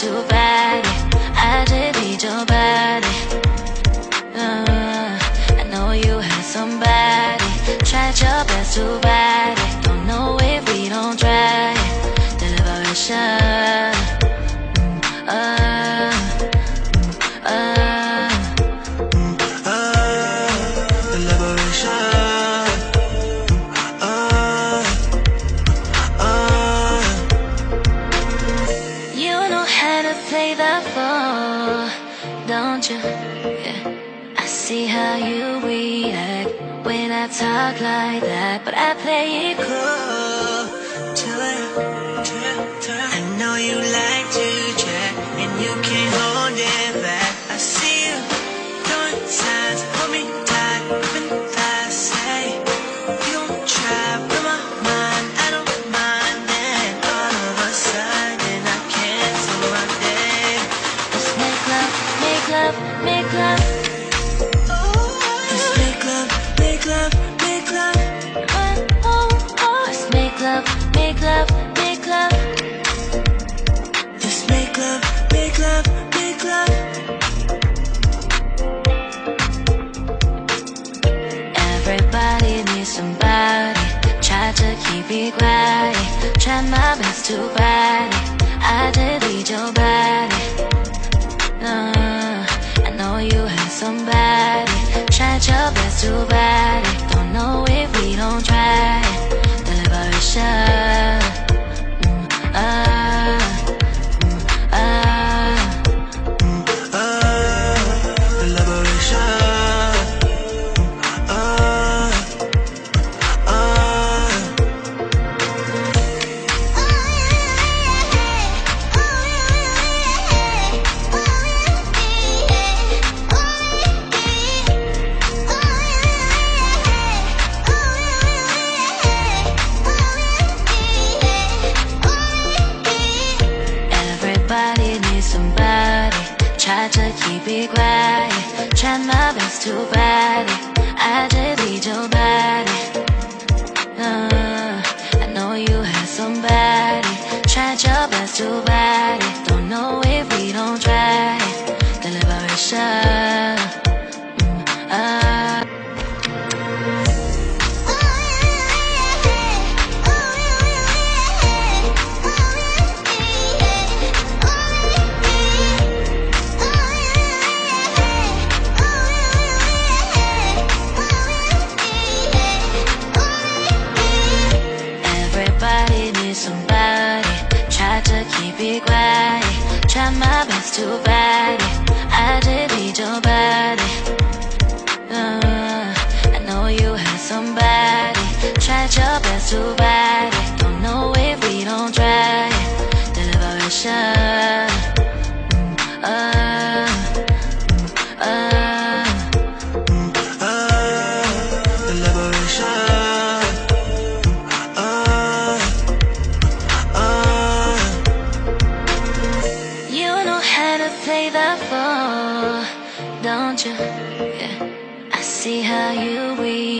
too bad. I just need your body. I know you had somebody, tried your best to bad it. Don't know if we don't try it. Deliberation. You know how to play the ball, don't you? Yeah. I see how you react when I talk like that, but I play it cool. I know you like to chat and you can't hold it back. I see you doing signs, hold me tight, open thighs, say you don't try, blow my mind, I don't mind. Then all of a sudden I cancel my day. Let's make love, make love, make love. Let's make love, make love, make love. Let's make love, make love, make love. Let's make love, make love, make love. Everybody needs somebody, try to keep it quiet, try my best to bite it. I just need your body. I know you had somebody, tried your best to bite it. Don't know if we don't try it. Deliberation. Everybody needs somebody, try to keep it quiet, try my best to bite it. I just need your body. I know you had somebody, tried your best to bite it. Don't know if we don't try it. Deliberation. Everybody needs somebody, try to keep it quiet, try my best to bite it. I just need your body. I know you had somebody, tried your best to bite it. Don't know if we don't try it. Deliberation. You know how to play the ball, don't you? Yeah. I see how you react.